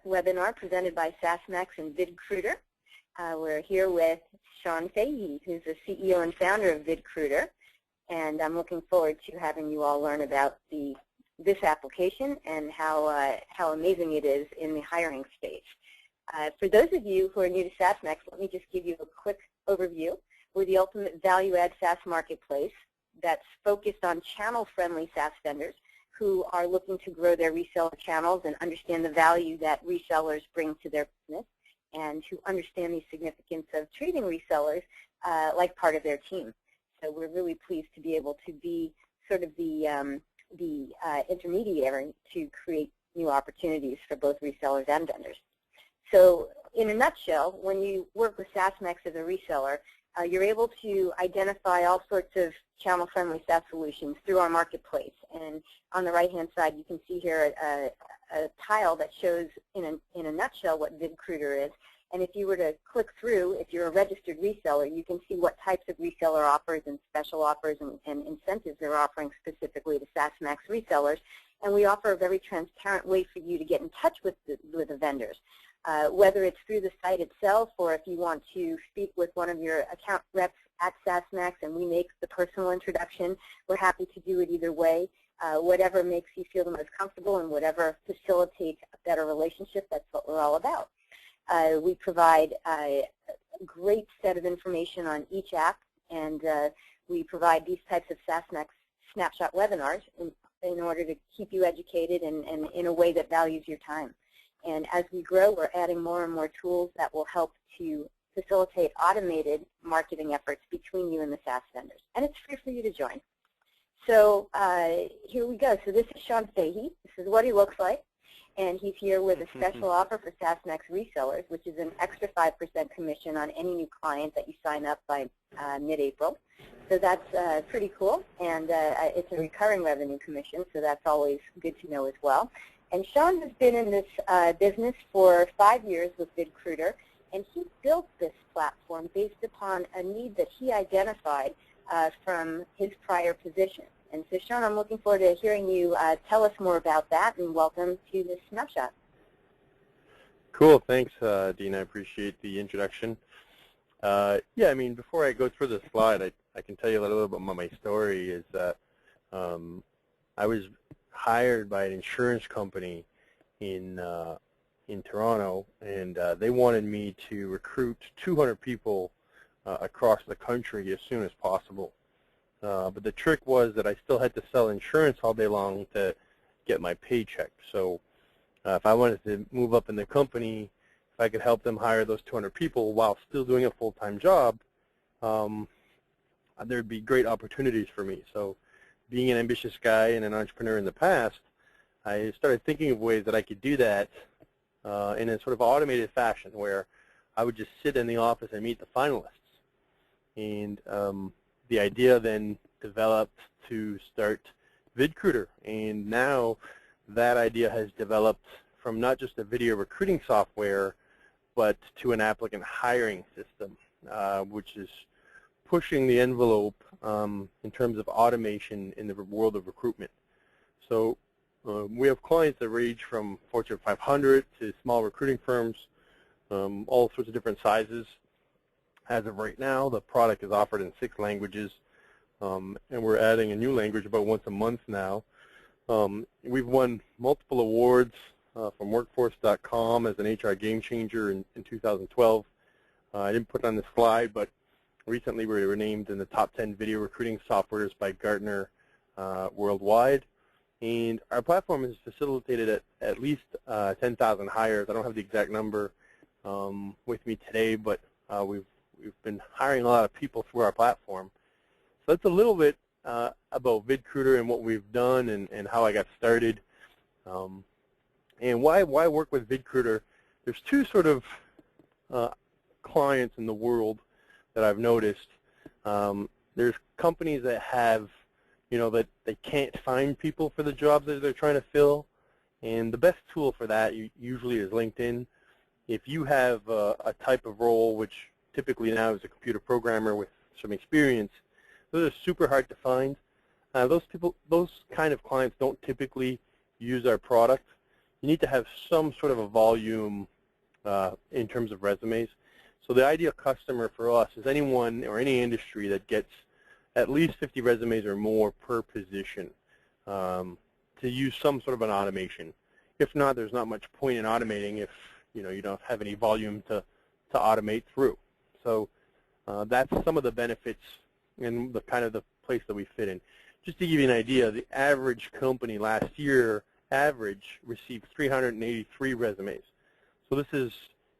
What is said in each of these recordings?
webinar presented by SaaSmax and Vidcruiter. We're here with Sean Fahey, who's the CEO and founder of Vidcruiter, and I'm looking forward to having you all learn about this application and how amazing it is in the hiring space. For those of you who are new to SaaSmax, let me just give you a quick overview. We're the ultimate value-add SaaS marketplace that's focused on channel-friendly SaaS vendors who are looking to grow their reseller channels and understand the value that resellers bring to their business, and to understand the significance of treating resellers like part of their team. So we're really pleased to be able to be sort of the intermediary to create new opportunities for both resellers and vendors. So in a nutshell, when you work with SaaSmax as a reseller, you're able to identify all sorts of channel-friendly SaaS solutions through our marketplace. And on the right-hand side, you can see here a tile that shows in a nutshell what Vidcruiter is. And if you were to click through, if you're a registered reseller, you can see what types of reseller offers and special offers and incentives they're offering specifically to SaaSmax resellers. And we offer a very transparent way for you to get in touch with the vendors. Whether it's through the site itself, or if you want to speak with one of your account reps at SaaSmax and we make the personal introduction, we're happy to do it either way. Whatever makes you feel the most comfortable and whatever facilitates a better relationship, that's what we're all about. We provide a great set of information on each app, and we provide these types of SaaSmax SnAPPshot webinars in order to keep you educated and in a way that values your time. And as we grow, we're adding more and more tools that will help to facilitate automated marketing efforts between you and the SaaS vendors. And it's free for you to join. So here we go. So this is Sean Fahey. This is what he looks like. And he's here with a special offer for SaaSmax resellers, which is an extra 5% commission on any new client that you sign up by mid-April. So that's pretty cool. And it's a recurring revenue commission, so that's always good to know as well. And Sean has been in this business for 5 years with Vidcruiter, and he built this platform based upon a need that he identified from his prior position. And so, Sean, I'm looking forward to hearing you tell us more about that, and welcome to the SnAPPshot. Cool. Thanks, Dean. I appreciate the introduction. Yeah, I mean, before I go through the slide, I can tell you a little bit about my story. Is that I was hired by an insurance company in Toronto, and they wanted me to recruit 200 people across the country as soon as possible. But the trick was that I still had to sell insurance all day long to get my paycheck. So if I wanted to move up in the company, if I could help them hire those 200 people while still doing a full-time job, there'd be great opportunities for me. So being an ambitious guy and an entrepreneur in the past, I started thinking of ways that I could do that in a sort of automated fashion, where I would just sit in the office and meet the finalists. And the idea then developed to start Vidcruiter, and now that idea has developed from not just a video recruiting software, but to an applicant hiring system, which is pushing the envelope in terms of automation in the world of recruitment. So we have clients that range from Fortune 500 to small recruiting firms, all sorts of different sizes. As of right now, the product is offered in 6 languages, and we're adding a new language about once a month now. We've won multiple awards from Workforce.com as an HR game changer in 2012. I didn't put it on the slide, but recently we were named in the top 10 video recruiting softwares by Gartner worldwide. And our platform has facilitated at least 10,000 hires. I don't have the exact number with me today, but we've been hiring a lot of people through our platform. So that's a little bit about Vidcruiter and what we've done and how I got started. And why work with Vidcruiter? There's 2 sort of clients in the world that I've noticed. There's companies that have, that they can't find people for the jobs that they're trying to fill. And the best tool for that usually is LinkedIn. If you have a type of role, which typically now is a computer programmer with some experience, those are super hard to find. Those kind of clients don't typically use our product. you need to have some sort of a volume in terms of resumes. So the ideal customer for us is anyone or any industry that gets at least 50 resumes or more per position to use some sort of an automation. If not, there's not much point in automating if you don't have any volume to automate through. So that's some of the benefits and the kind of the place that we fit in. Just to give you an idea, the average company last year received 383 resumes. So this is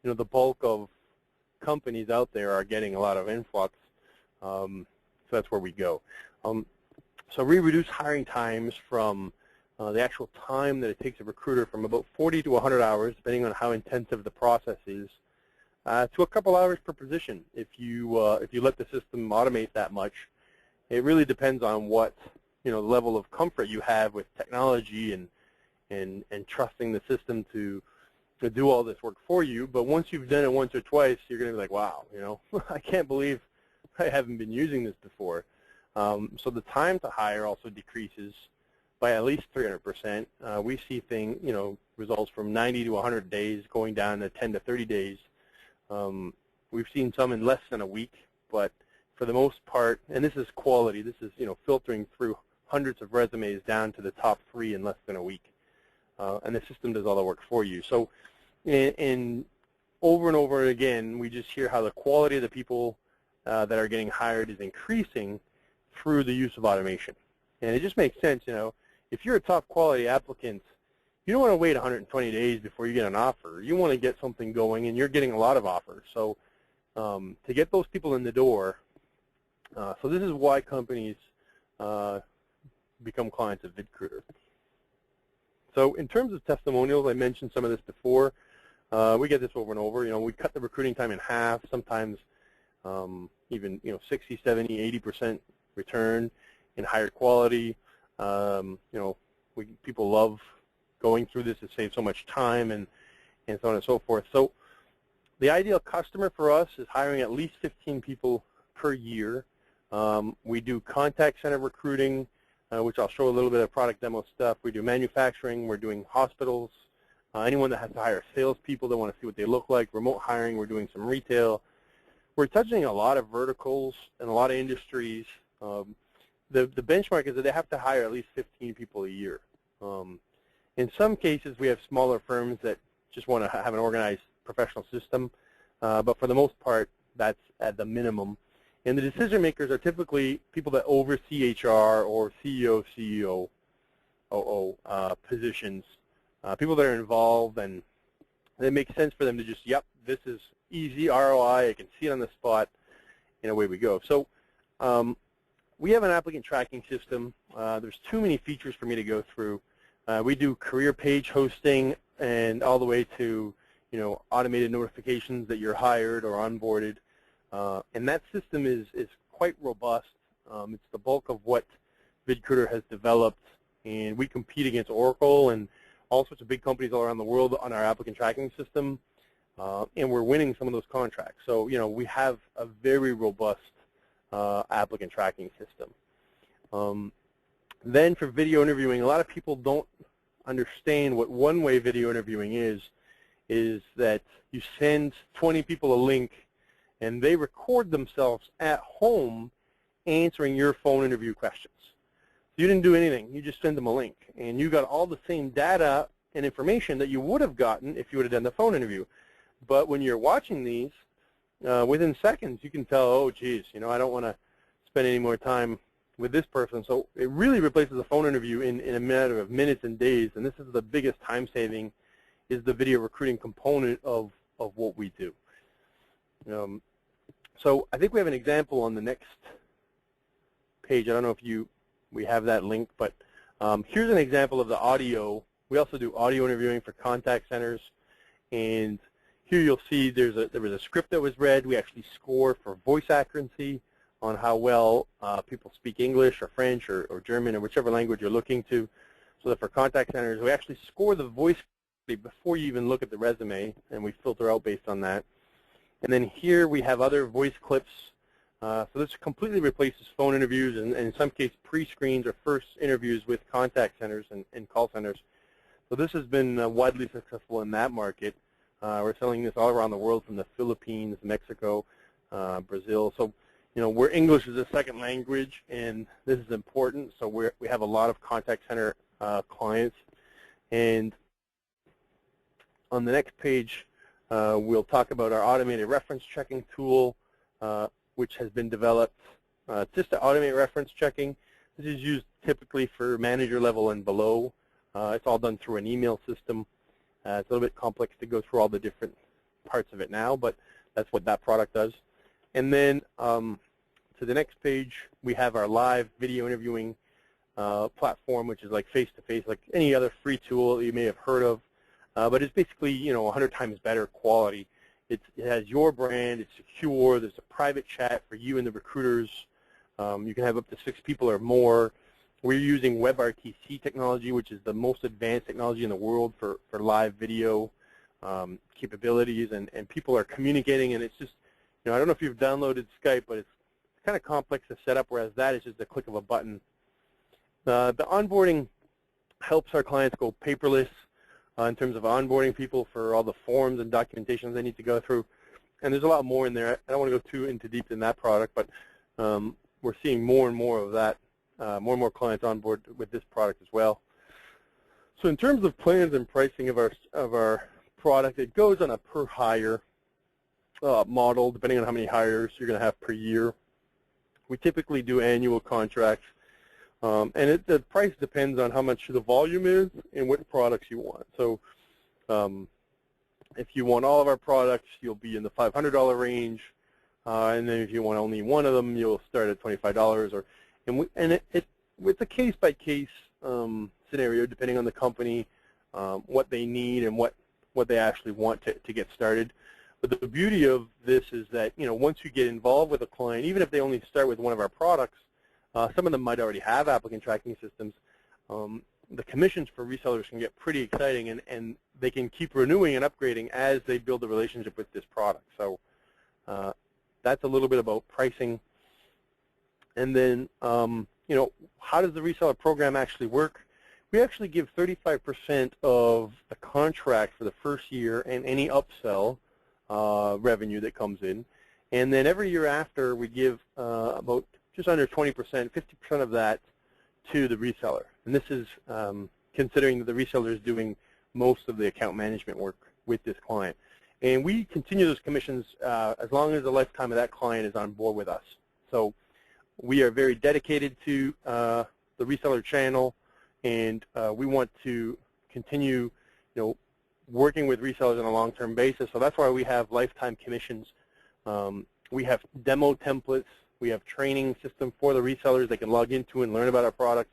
the bulk of companies out there are getting a lot of influx. So that's where we go. So we reduce hiring times from the actual time that it takes a recruiter from about 40 to 100 hours, depending on how intensive the process is, to a couple hours per position. If you let the system automate that much, it really depends on what level of comfort you have with technology and trusting the system to do all this work for you. But once you've done it once or twice, you're going to be like, wow, I can't believe I haven't been using this before. So the time to hire also decreases by at least 300%. We see results from 90 to 100 days going down to 10 to 30 days. We've seen some in less than a week, but for the most part, and this is quality, this is filtering through hundreds of resumes down to the top 3 in less than a week. And the system does all the work for you. So and over and over again, we just hear how the quality of the people that are getting hired is increasing through the use of automation. And it just makes sense, if you're a top quality applicant, you don't want to wait 120 days before you get an offer. You want to get something going, and you're getting a lot of offers. So to get those people in the door, so this is why companies become clients of Vidcruiter. So in terms of testimonials, I mentioned some of this before. We get this over and over. We cut the recruiting time in half, sometimes even 60, 70, 80% return in higher quality. People love going through this. It saves so much time and so on and so forth. So the ideal customer for us is hiring at least 15 people per year. We do contact center recruiting, which I'll show a little bit of product demo stuff. We do manufacturing. We're doing hospitals. Anyone that has to hire salespeople that want to see what they look like. Remote hiring. We're doing some retail. We're touching a lot of verticals and a lot of industries. The benchmark is that they have to hire at least 15 people a year. In some cases, we have smaller firms that just want to have an organized professional system. But for the most part, that's at the minimum. And the decision makers are typically people that oversee HR or CEO, COO positions, people that are involved, and it makes sense for them to just, yep, this is easy ROI, I can see it on the spot, and away we go. So we have an applicant tracking system. There's too many features for me to go through. We do career page hosting and all the way to automated notifications that you're hired or onboarded. And that system is quite robust. It's the bulk of what Vidcruiter has developed, and we compete against Oracle and all sorts of big companies all around the world on our applicant tracking system, and we're winning some of those contracts. So we have a very robust applicant tracking system. Then for video interviewing, a lot of people don't understand what one-way video interviewing is that you send 20 people a link and they record themselves at home answering your phone interview questions. So you didn't do anything. You just send them a link. And you got all the same data and information that you would have gotten if you would have done the phone interview. But when you're watching these, within seconds, you can tell, oh, geez, I don't want to spend any more time with this person. So it really replaces a phone interview in a matter of minutes and days. And this is the biggest time saving, is the video recruiting component of what we do. So I think we have an example on the next page. I don't know if we have that link, but here's an example of the audio. We also do audio interviewing for contact centers, and here you'll see there was a script that was read. We actually score for voice accuracy on how well people speak English or French or German or whichever language you're looking to. So that for contact centers, we actually score the voice before you even look at the resume, and we filter out based on that. And then here we have other voice clips. So this completely replaces phone interviews and in some cases pre-screens or first interviews with contact centers and call centers. So this has been widely successful in that market. We're selling this all around the world, from the Philippines, Mexico, Brazil. So, where English is a second language, and this is important. So we have a lot of contact center clients. And on the next page, we'll talk about our automated reference checking tool, which has been developed just to automate reference checking. This is used typically for manager level and below. It's all done through an email system. It's a little bit complex to go through all the different parts of it now, but that's what that product does. And then to the next page, we have our live video interviewing platform, which is like face-to-face, like any other free tool that you may have heard of. But it's basically, 100 times better quality. It has your brand. It's secure. There's a private chat for you and the recruiters. You can have up to 6 people or more. We're using WebRTC technology, which is the most advanced technology in the world for live video capabilities, and people are communicating, and it's just, I don't know if you've downloaded Skype, but it's kind of complex to set up, whereas that is just a click of a button. The onboarding helps our clients go paperless in terms of onboarding people for all the forms and documentations they need to go through. And there's a lot more in there. I don't want to go too into deep in that product, but we're seeing more and more of that. More and more clients on board with this product as well. So in terms of plans and pricing of our product, it goes on a per hire model, depending on how many hires you're going to have per year. We typically do annual contracts, and the price depends on how much the volume is and what products you want. So if you want all of our products, you'll be in the $500 range, and then if you want only one of them, you'll start at $25. It's a case-by-case scenario, depending on the company, what they need and what they actually want to get started. But the beauty of this is that, once you get involved with a client, even if they only start with one of our products, some of them might already have applicant tracking systems, the commissions for resellers can get pretty exciting, and they can keep renewing and upgrading as they build a relationship with this product. So that's a little bit about pricing. And then, how does the reseller program actually work? We actually give 35% of the contract for the first year and any upsell revenue that comes in. And then every year after, we give about just under 20%, 50% of that to the reseller. And this is considering that the reseller is doing most of the account management work with this client. And we continue those commissions as long as the lifetime of that client is on board with us. So we are very dedicated to the reseller channel, and we want to continue, working with resellers on a long-term basis. So that's why we have lifetime commissions. We have demo templates. We have training system for the resellers they can log into and learn about our products.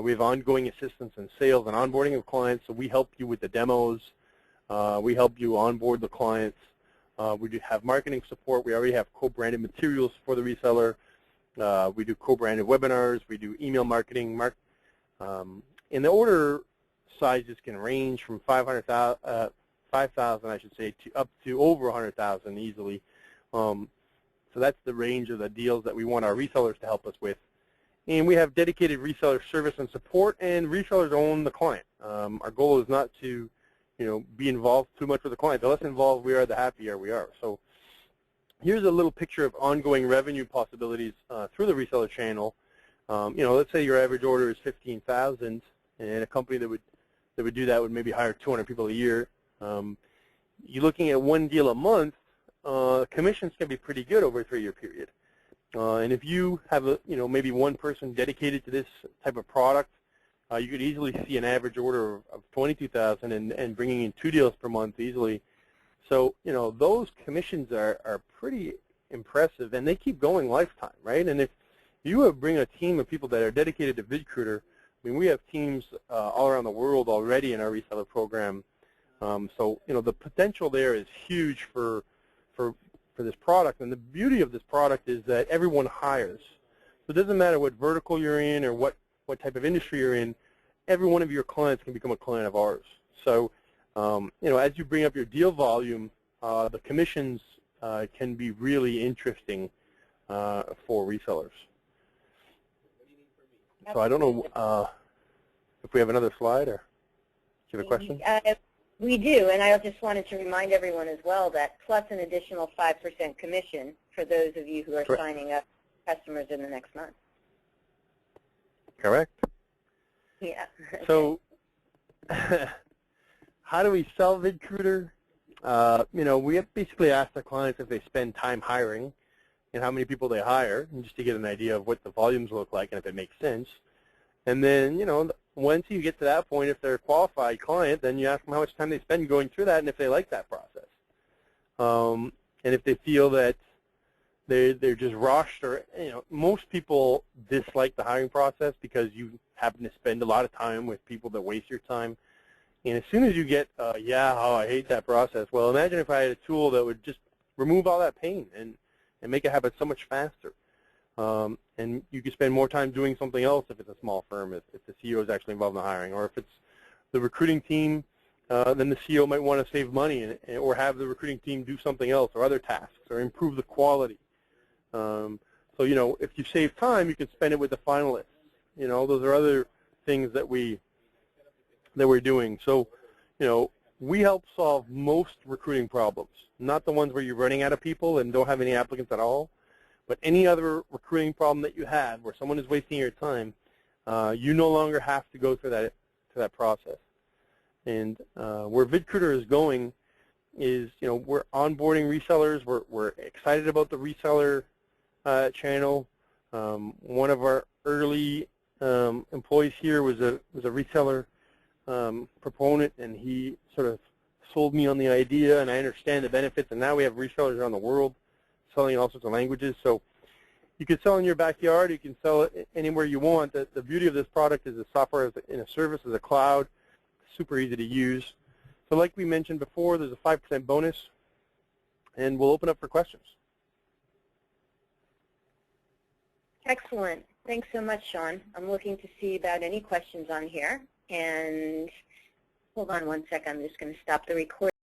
We have ongoing assistance in sales and onboarding of clients. So we help you with the demos. We help you onboard the clients. We do have marketing support. We already have co-branded materials for the reseller. We do co-branded webinars. We do email marketing. And the order sizes can range from 5,000, I should say, to up to over 100,000 easily. So that's the range of the deals that we want our resellers to help us with. And we have dedicated reseller service and support, and resellers own the client. Our goal is not to, be involved too much with the client. The less involved we are, the happier we are. So here's a little picture of ongoing revenue possibilities through the reseller channel. Let's say your average order is 15,000, and a company that would do that would maybe hire 200 people a year. You're looking at one deal a month. Commissions can be pretty good over a 3-year period. And if you have maybe one person dedicated to this type of product, you could easily see an average order of 22,000 and bringing in 2 deals per month easily. So those commissions are pretty impressive, and they keep going lifetime, right? And if you bring a team of people that are dedicated to Vidcruiter, I mean, we have teams all around the world already in our reseller program. So the potential there is huge for this product. And the beauty of this product is that everyone hires. So it doesn't matter what vertical you're in or what type of industry you're in. Every one of your clients can become a client of ours. So as you bring up your deal volume, the commissions can be really interesting for resellers. So I don't know if we have another slide, or you have a question? We do, and I just wanted to remind everyone as well that plus an additional 5% commission for those of you who are Correct. signing up customers in the next month. Correct. Yeah. So how do we sell Vidcruiter? We have basically asked our clients if they spend time hiring and how many people they hire, and just to get an idea of what the volumes look like and if it makes sense. And then, once you get to that point, if they're a qualified client, then you ask them how much time they spend going through that and if they like that process. And if they feel that they're just rushed, or, most people dislike the hiring process because you happen to spend a lot of time with people that waste your time. And as soon as you get, I hate that process. Well, imagine if I had a tool that would just remove all that pain and make it happen so much faster. And you can spend more time doing something else if it's a small firm, if the CEO is actually involved in the hiring. Or if it's the recruiting team, then the CEO might want to save money or have the recruiting team do something else or other tasks or improve the quality. So, if you save time, you can spend it with the finalists. Those are other things that we're doing. So, we help solve most recruiting problems, not the ones where you're running out of people and don't have any applicants at all, but any other recruiting problem that you have where someone is wasting your time, you no longer have to go through that process. And where Vidcruiter is going is, we're onboarding resellers. We're excited about the reseller channel. One of our early employees here was a reseller proponent, and he sort of sold me on the idea, and I understand the benefits. And now we have resellers around the world selling in all sorts of languages. So you can sell in your backyard. You can sell it anywhere you want. The beauty of this product is the software in a service as a cloud, super easy to use. So like we mentioned before, there's a 5% bonus, and we'll open up for questions. Excellent. Thanks so much, Sean. I'm looking to see about any questions on here. And hold on one second. I'm just going to stop the recording.